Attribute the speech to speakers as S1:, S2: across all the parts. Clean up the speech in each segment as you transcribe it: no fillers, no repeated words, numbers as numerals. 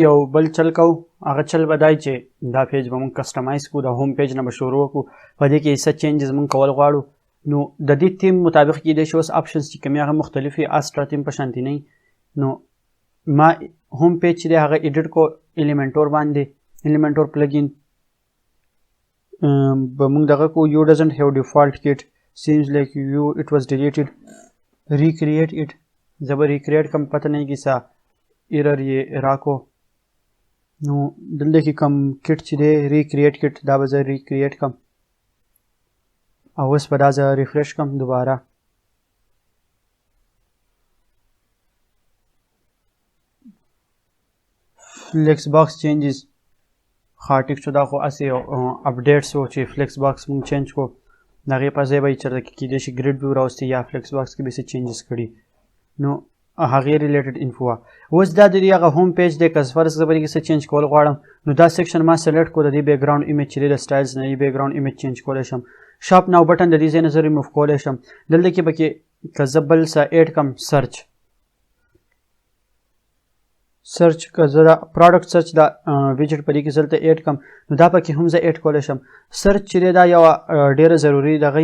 S1: یو بل چل کوو هغه چل به دی چې دا پیج به موږ کسټمایز کړو د هوم پیج نه به شروع کړو په دې کې څه چینجز موږ کول غواړو نو د دې تیم مطابق کیدای شي اوس آپشنز چې کوم هغه مختلف وي اسټرا تیم په شانتي نه نو ما هوم پیج چې دی هغه ایډیټ کو الیمنټور باندې الیمنټور پلګین به موږ دغه کو یو ډزنټ هیو ډیفالت کیټ سیمز لایک یو اټ واز ډیلیټډ ریکریټ اټ زه به ریکریټ کوم پته نه کیږي څه ایرر یې راکو نو دلته کې کوم کټ چې دی ریکریټ کټ دا به زه ریکریټ کوم او اوس به دا زه ریفریش کوم دوباره فلیکس باکس چینجز ښه ټیک شو دا خو هسې اپډیټس و چې فلیکس باکس مونږ چینج کړو د هغې په ځای به یې چېرته کې کیدای شي ګریډ ویو راوستي یا فلیکس باکس کې به یې څه چینجز کړي نو هغې ریلیټډ انفو وه اوس دا د دې هغه هوم پیج دی که فرض زه به دې کې څه چینج کول غواړم نو دا سیکشن ما سلیکټ کړو د دې بیک ګراؤنډ ایمیج چې دی د سټایلز نه یې بیک ګراؤنډ ایمیج چینج کولی شم شاپ ناو بټن د دې ځای نه زه ریموف کولی شم دلته کې به کې که زه بل څه ایډ کړم سرچ که زه دا پروډکټ سرچ دا ویجټ په دې کې دلته ایډ کړم نو دا پکې هم زه ایډ کولی شم سرچ چې دی دا یوه ډېره ضروري دغه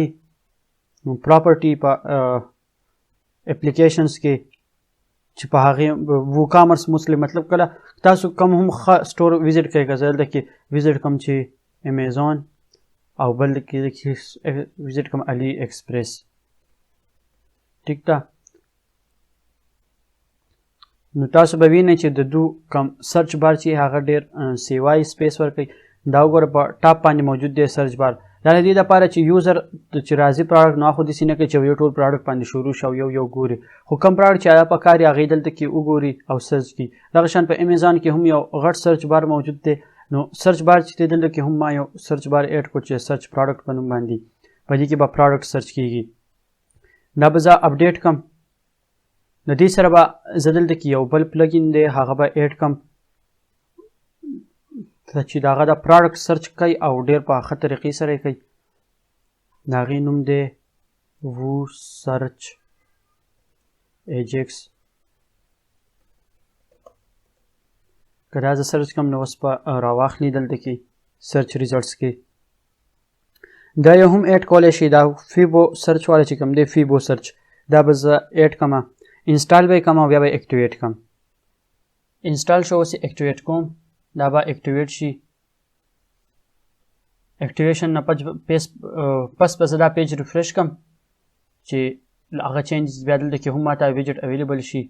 S1: پراپرټي په اپلیکیشنز کې چې په هغې ووکامرس موسلی مطلب کله تاسو کوم هم ښه سټور ویزټ کوئ که زه دلته کې ویزټ کوم چې امیزون او بل کې ویزټ کوم علي ایکسپریس ټیک ده نو تاسو به وینئ چې د دو کم سرچ بار چې هغه ډېر سیوای سپیس ورکوي دا وګوره په ټاپ باندې موجود دی سرچ بار دا د دې لپاره چې یوزر چې راځي پروډکټ نو خو داسې نه کوي چې یو ټول پروډکټ باندې شروع شي او یو ګوري خو کوم پروډکټ چې هغه په کار یې هغې دلته کې وګوري او سرچ کړي دغه شان په امیزان کې هم یو غټ سرچ بار موجود دی نو سرچ بار چې دی دلته کې هم ما یو سرچ بار ایډ کړو چې سرچ پروډکټ په نوم باندې په دې کې به پروډکټ سرچ کېږي دا به زه اپډیټ کړم د دې سره به زه دلته کې یو بل پلګین دی هغه به ایډ کړم چې د هغه د پروډکټ سرچ کوي او ډېر په ښه طریقې سره یې کوي د هغې نوم دی وو سرچ ایجکس که دا زه سرچ کوم نو اوس به راواخلي دلته کې سرچ ریزلټس کې دا یو هم ایډ کولی شي دا فیبو سرچ والا چې کوم دی فیبو سرچ دا به زه ایډ کړم انسټال به یې کړم او بیا به یې اکټیویټ کړم انسټال شو اوس یې اکټیویټ کوم دا به اکټیویټ شي اکټیویشن نه پس به زه دا پیج ریفریش کړم چې هغه چینجز بیا دلته کې هم ماته ویجټ اویلیبل شي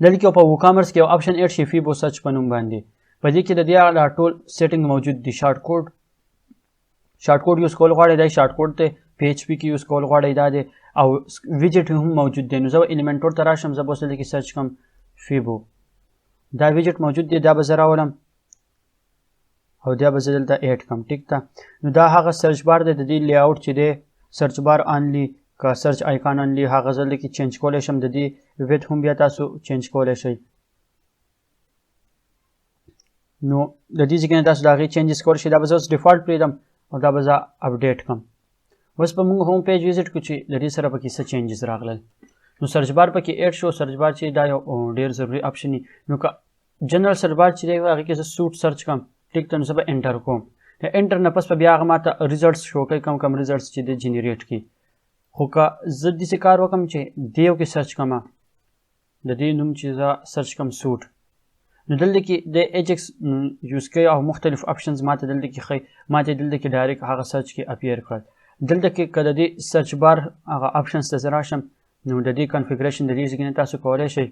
S1: دلته کې په ووکامرس کې یو آپشن ایډ شي فیبو سرچ په نوم باندې په دې کې د دې هغه ټول سیټینګ موجود دي شارټ کوډ یوز کول غواړئ دا شارټ کوډ دی پی ایچ پي کې یوز کول غواړئ دا دی او ویجټ هم موجود دی نو زه به الیمنټور ته راشم زه به اوس دلته کې سرچ کوم فیبو دا ویجټ موجود دی دا به زه راولم او دا به زه دلته ایډ کړم ټیک ده نو دا هغه سرچ بار دی د دې لی آوټ چې دی سرچ بار آنلی که سرچ آیکان آنلی هغه زه دلته کې چینج کولی شم د دې ویډ هم بیا تاسو چینج کولی شئ نو د دې ځای کې نه تاسو د هغې چینجز کولی شئ دا به زه اوس ډیفالټ پرېږدم او دا به زه اپډیټ کړم اوس به موږ هوم پیج ویزټ کړو چې د دې سره پکې څه چینجز راغلل نو سرچ بار پکې ایډ شو سرچ بار چې دا یو ډېر ضروري آپشن وي نو که جنرل سرچ بار چې دی هغې کې زه سوټ سرچ کړم ټیک ده نو زه به انټر کوم د انټر نه پس به بیا هغه ماته ریزلټس شو کوي کم ریزلټس چې دی جنریټ کړي خو که زه داسې کار وکړم چې دې یو کې سرچ کړم د دې نوم چې زه سرچ کړم سوټ نو دلته کې د ایجکس یوز کوي او مختلف آپشنز ماته دلته کې ښایي ماته دلته کې ډایرکټ هغه سرچ کې اپیر کړل دلته کې که د دې سرچ بار هغه آپشنز ته زه راشم نو د دې کنفیګریشن د دې ځای کې نه تاسو کولی شئ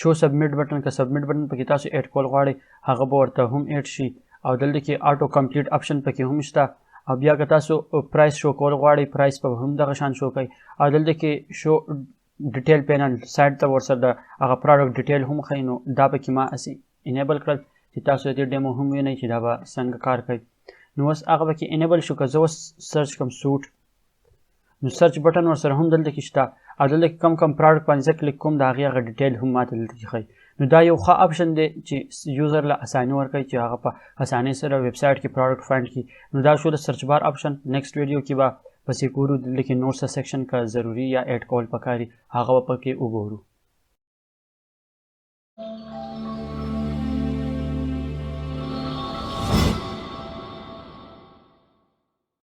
S1: شو سبمیټ بټن که سبمیټ بټن پکې تاسو ایډ کول غواړئ هغه به ورته هم ایډ شي او دلته کې آټو کمپلیټ آپشن پکې هم شته او بیا که تاسو پرایس شو کول غواړئ پرایس به هم دغه شان شو کوي او دلته کې شو ډیټیل پینل سایډ ته ورسره د هغه پروډکټ ډیټیل هم ښایي نو دا پکې ما هسې انیبل کړل چې تاسو د دې ډیمو هم وینئ چې دا به څنګه کار کوي نو اوس هغه پکې انیبل شو که زه اوس سرچ کوم سوټ نو سرچ بټن ورسره هم دلته کې شته او دلته کې کم پروډکټ باندې زه کلیک کوم د هغې هغه ډیټیل هم ماته دلته کې ښایي نو دا یو ښه آپشن دی چې یوزر له اساني ورکوي چې هغه په اسانۍ سره ویب سایټ کې پروډکټ فایند کړي نو دا شو د سرچ بار آپشن نیکسټ ویډیو کې به پسې ګورو دلته کې نور څه سیکشن که ضروري یا ایډ کول پکار وي هغه به پکې وګورو